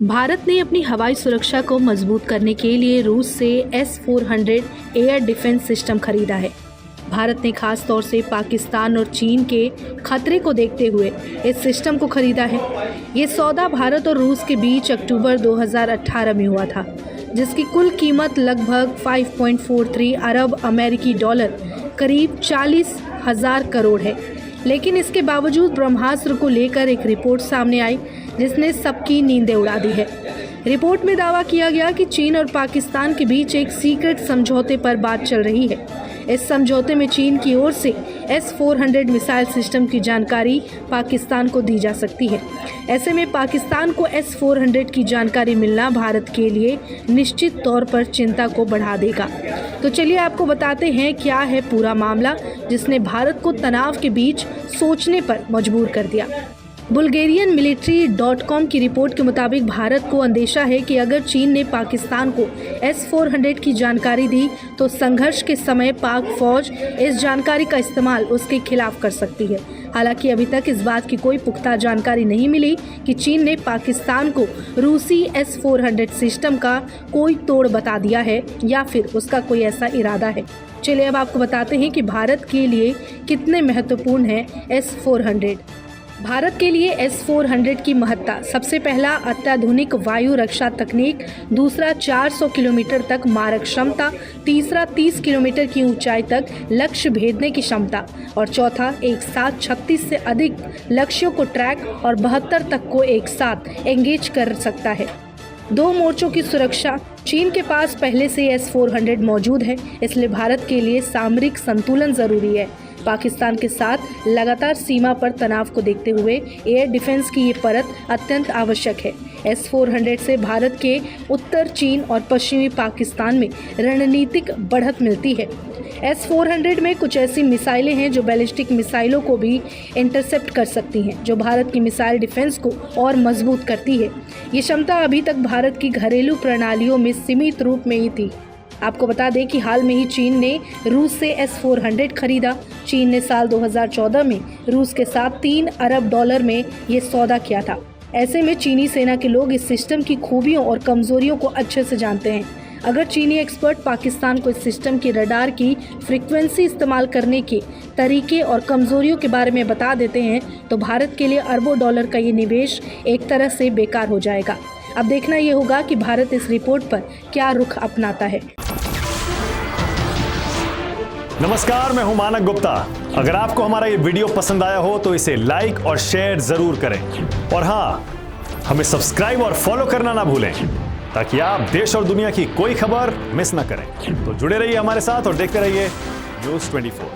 भारत ने अपनी हवाई सुरक्षा को मजबूत करने के लिए रूस से S-400 एयर डिफेंस सिस्टम खरीदा है। भारत ने खास तौर से पाकिस्तान और चीन के खतरे को देखते हुए इस सिस्टम को खरीदा है। ये सौदा भारत और रूस के बीच अक्टूबर 2018 में हुआ था, जिसकी कुल कीमत लगभग 5.43 अरब अमेरिकी डॉलर करीब 40,000 करोड़ है। लेकिन इसके बावजूद ब्रह्मास्त्र को लेकर एक रिपोर्ट सामने आई जिसने सबकी नींदें उड़ा दी है। रिपोर्ट में दावा किया गया कि चीन और पाकिस्तान के बीच एक सीक्रेट समझौते पर बात चल रही है। इस समझौते में चीन की ओर से S-400 मिसाइल सिस्टम की जानकारी पाकिस्तान को दी जा सकती है। ऐसे में पाकिस्तान को S-400 की जानकारी मिलना भारत के लिए निश्चित तौर पर चिंता को बढ़ा देगा। तो चलिए आपको बताते हैं क्या है पूरा मामला जिसने भारत को तनाव के बीच सोचने पर मजबूर कर दिया। बुल्गेरियन मिलिट्री.com की रिपोर्ट के मुताबिक भारत को अंदेशा है कि अगर चीन ने पाकिस्तान को S-400 की जानकारी दी तो संघर्ष के समय पाक फौज इस जानकारी का इस्तेमाल उसके खिलाफ कर सकती है। हालांकि अभी तक इस बात की कोई पुख्ता जानकारी नहीं मिली कि चीन ने पाकिस्तान को रूसी S-400 सिस्टम का कोई तोड़ बता दिया है या फिर उसका कोई ऐसा इरादा है। चलिए अब आपको बताते हैं कि भारत के लिए कितने महत्वपूर्ण है S-400। भारत के लिए S-400 की महत्ता: सबसे पहला, अत्याधुनिक वायु रक्षा तकनीक, दूसरा 400 किलोमीटर तक मारक क्षमता, तीसरा 30 किलोमीटर की ऊंचाई तक लक्ष्य भेदने की क्षमता और चौथा, एक साथ 36 से अधिक लक्ष्यों को ट्रैक और 72 तक को एक साथ एंगेज कर सकता है। दो मोर्चों की सुरक्षा: चीन के पास पहले से S-400 मौजूद है, इसलिए भारत के लिए सामरिक संतुलन जरूरी है। पाकिस्तान के साथ लगातार सीमा पर तनाव को देखते हुए एयर डिफेंस की ये परत अत्यंत आवश्यक है। S-400 से भारत के उत्तर चीन और पश्चिमी पाकिस्तान में रणनीतिक बढ़त मिलती है। S-400 में कुछ ऐसी मिसाइलें हैं जो बैलिस्टिक मिसाइलों को भी इंटरसेप्ट कर सकती हैं, जो भारत की मिसाइल डिफेंस को और मजबूत करती है। ये क्षमता अभी तक भारत की घरेलू प्रणालियों में सीमित रूप में ही थी। आपको बता दें कि हाल में ही चीन ने रूस से S-400 खरीदा। चीन ने साल 2014 में रूस के साथ 3 अरब डॉलर में ये सौदा किया था। ऐसे में चीनी सेना के लोग इस सिस्टम की खूबियों और कमजोरियों को अच्छे से जानते हैं। अगर चीनी एक्सपर्ट पाकिस्तान को इस सिस्टम के रडार की फ्रीक्वेंसी इस्तेमाल करने के तरीके और कमजोरियों के बारे में बता देते हैं तो भारत के लिए अरबों डॉलर का ये निवेश एक तरह से बेकार हो जाएगा। अब देखना ये होगा कि भारत इस रिपोर्ट पर क्या रुख अपनाता है। नमस्कार, मैं हूं मानक गुप्ता। अगर आपको हमारा ये वीडियो पसंद आया हो तो इसे लाइक और शेयर जरूर करें और हाँ, हमें सब्सक्राइब और फॉलो करना ना भूलें ताकि आप देश और दुनिया की कोई खबर मिस ना करें। तो जुड़े रहिए हमारे साथ और देखते रहिए न्यूज़ 24।